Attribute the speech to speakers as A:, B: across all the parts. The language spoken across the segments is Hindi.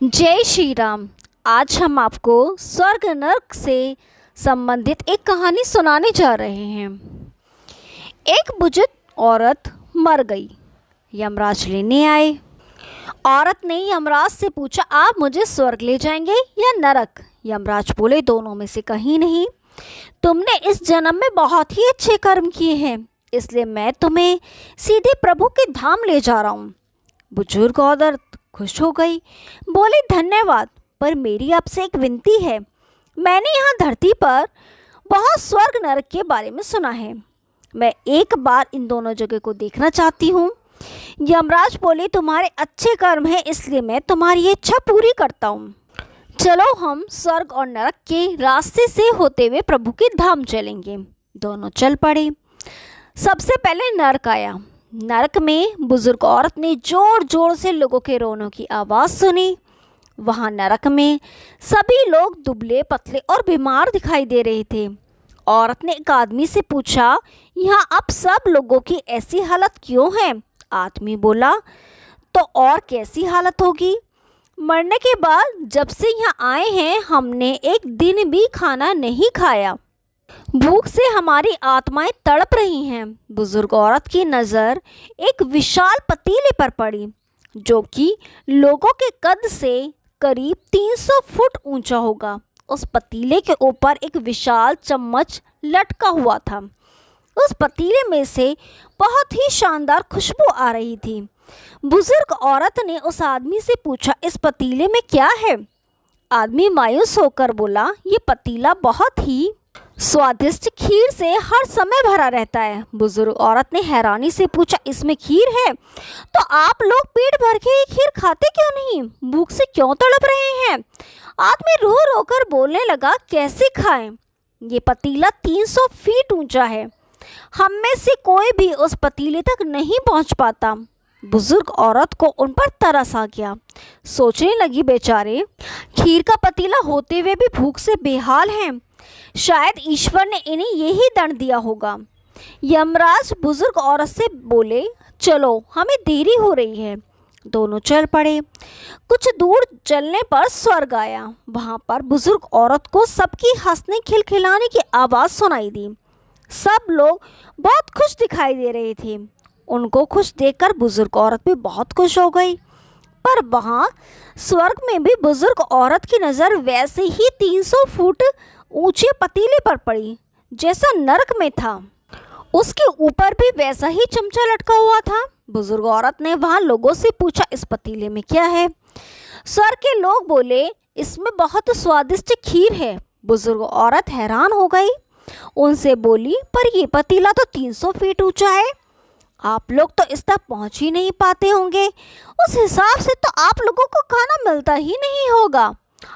A: जय श्री राम। आज हम आपको स्वर्ग नरक से संबंधित एक कहानी सुनाने जा रहे हैं। एक बुजुर्ग औरत मर गई। यमराज लेने आए। औरत ने यमराज से पूछा, आप मुझे स्वर्ग ले जाएंगे या नरक? यमराज बोले, दोनों में से कहीं नहीं। तुमने इस जन्म में बहुत ही अच्छे कर्म किए हैं, इसलिए मैं तुम्हें सीधे प्रभु के धाम ले जा रहा हूँ। बुजुर्ग औरत खुश हो गई, बोली, धन्यवाद, पर मेरी आपसे एक विनती है। मैंने यहाँ धरती पर बहुत स्वर्ग नरक के बारे में सुना है। मैं एक बार इन दोनों जगह को देखना चाहती हूँ। यमराज बोले, तुम्हारे अच्छे कर्म हैं, इसलिए मैं तुम्हारी इच्छा पूरी करता हूँ। चलो हम स्वर्ग और नरक के रास्ते से होते हुए प्रभु के धाम चलेंगे। दोनों चल पड़े। सबसे पहले नरक आया। नरक में बुजुर्ग औरत ने जोर जोर से लोगों के रोने की आवाज़ सुनी। वहाँ नरक में सभी लोग दुबले पतले और बीमार दिखाई दे रहे थे। औरत ने एक आदमी से पूछा, यहाँ अब सब लोगों की ऐसी हालत क्यों है? आदमी बोला, तो और कैसी हालत होगी? मरने के बाद जब से यहाँ आए हैं हमने एक दिन भी खाना नहीं खाया। भूख से हमारी आत्माएं तड़प रही हैं। बुजुर्ग औरत की नज़र एक विशाल पतीले पर पड़ी, जो कि लोगों के कद से करीब 300 फुट ऊंचा होगा। उस पतीले के ऊपर एक विशाल चम्मच लटका हुआ था। उस पतीले में से बहुत ही शानदार खुशबू आ रही थी। बुजुर्ग औरत ने उस आदमी से पूछा, इस पतीले में क्या है? आदमी मायूस होकर बोला, ये पतीला बहुत ही स्वादिष्ट खीर से हर समय भरा रहता है। बुजुर्ग औरत ने हैरानी से पूछा, इसमें खीर है? तो आप लोग पेट भर के ये खीर खाते क्यों नहीं? भूख से क्यों तड़प रहे हैं? आदमी रो रो कर बोलने लगा, कैसे खाएं? ये पतीला 300 फीट ऊंचा है। हम में से कोई भी उस पतीले तक नहीं पहुंच पाता। बुजुर्ग औरत को उन पर तरस आ गया। सोचने लगी, बेचारे खीर का पतीला होते हुए भी भूख से बेहाल हैं। शायद ईश्वर ने इन्हें यही दंड दिया होगा। यमराज बुजुर्ग औरत से बोले, चलो हमें देरी हो रही है। दोनों चल पड़े। कुछ दूर चलने पर स्वर्ग आया। वहाँ पर बुजुर्ग औरत को सबकी हंसने खिलखिलाने की आवाज़ सुनाई दी। सब लोग बहुत खुश दिखाई दे रहे थे। उनको खुश देखकर बुजुर्ग औरत भी बहुत खुश हो गई। पर वहाँ स्वर्ग में भी बुजुर्ग औरत की नज़र वैसे ही 300 फुट ऊंचे पतीले पर पड़ी जैसा नरक में था। उसके ऊपर भी वैसा ही चमचा लटका हुआ था। बुजुर्ग औरत ने वहाँ लोगों से पूछा, इस पतीले में क्या है? स्वर्ग के लोग बोले, इसमें बहुत स्वादिष्ट खीर है। बुजुर्ग औरत हैरान हो गई। उनसे बोली, पर ये पतीला तो 300 फीट ऊंचा है। आप लोग तो इस तक पहुँच ही नहीं पाते होंगे। उस हिसाब से तो आप लोगों को खाना मिलता ही नहीं होगा।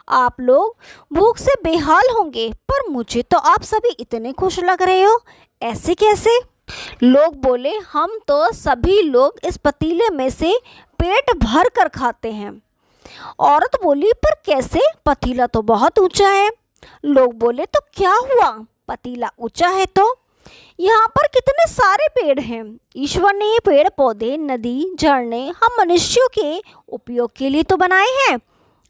A: आप लोग भूख से बेहाल होंगे, पर मुझे तो आप सभी इतने खुश लग रहे हो, ऐसे कैसे? लोग बोले, हम तो सभी लोग इस पतीले में से पेट भर कर खाते हैं। औरत बोली, पर कैसे? पतीला तो बहुत ऊंचा है। लोग बोले, तो क्या हुआ? पतीला ऊंचा है तो यहाँ पर कितने सारे पेड़ हैं। ईश्वर ने ये पेड़ पौधे, नदी, झरने हम मनुष्यों के उपयोग के लिए तो बनाए हैं।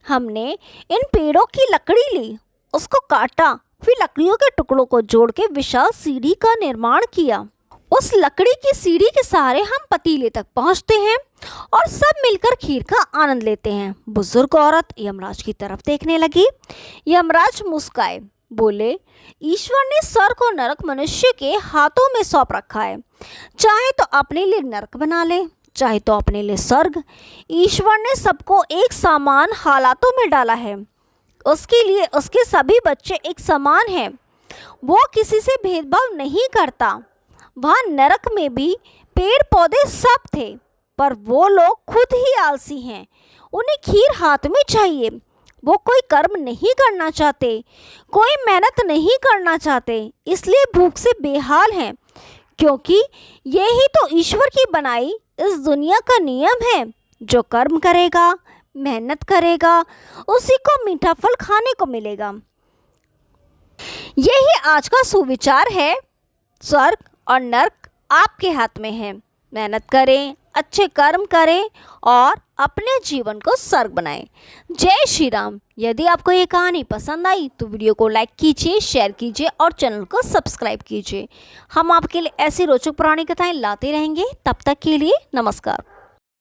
A: हमने इन पेड़ों की लकड़ी ली, उसको काटा, फिर लकड़ियों के टुकड़ों को जोड़ के विशाल सीढ़ी का निर्माण किया। उस लकड़ी की सीढ़ी के सहारे हम पतीले तक पहुंचते हैं और सब मिलकर खीर का आनंद लेते हैं। बुजुर्ग औरत यमराज की तरफ देखने लगी। यमराज मुस्काए, बोले, ईश्वर ने स्वर्ग और नरक मनुष्य के हाथों में सौंप रखा है। चाहे तो अपने लिए नरक बना ले, चाहे तो अपने लिए स्वर्ग। ईश्वर ने सबको एक समान हालातों में डाला है। उसके लिए उसके सभी बच्चे एक समान हैं। वो किसी से भेदभाव नहीं करता। वहाँ नरक में भी पेड़ पौधे सब थे, पर वो लोग खुद ही आलसी हैं। उन्हें खीर हाथ में चाहिए। वो कोई कर्म नहीं करना चाहते, कोई मेहनत नहीं करना चाहते, इसलिए भूख से बेहाल हैं। क्योंकि यही तो ईश्वर की बनाई इस दुनिया का नियम है। जो कर्म करेगा, मेहनत करेगा, उसी को मीठा फल खाने को मिलेगा। यही आज का सुविचार है। स्वर्ग और नरक आपके हाथ में है। मेहनत करें, अच्छे कर्म करें और अपने जीवन को स्वर्ग बनाएं। जय श्री राम। यदि आपको ये कहानी पसंद आई तो वीडियो को लाइक कीजिए, शेयर कीजिए और चैनल को सब्सक्राइब कीजिए। हम आपके लिए ऐसी रोचक पुरानी कथाएं लाते रहेंगे। तब तक के लिए नमस्कार।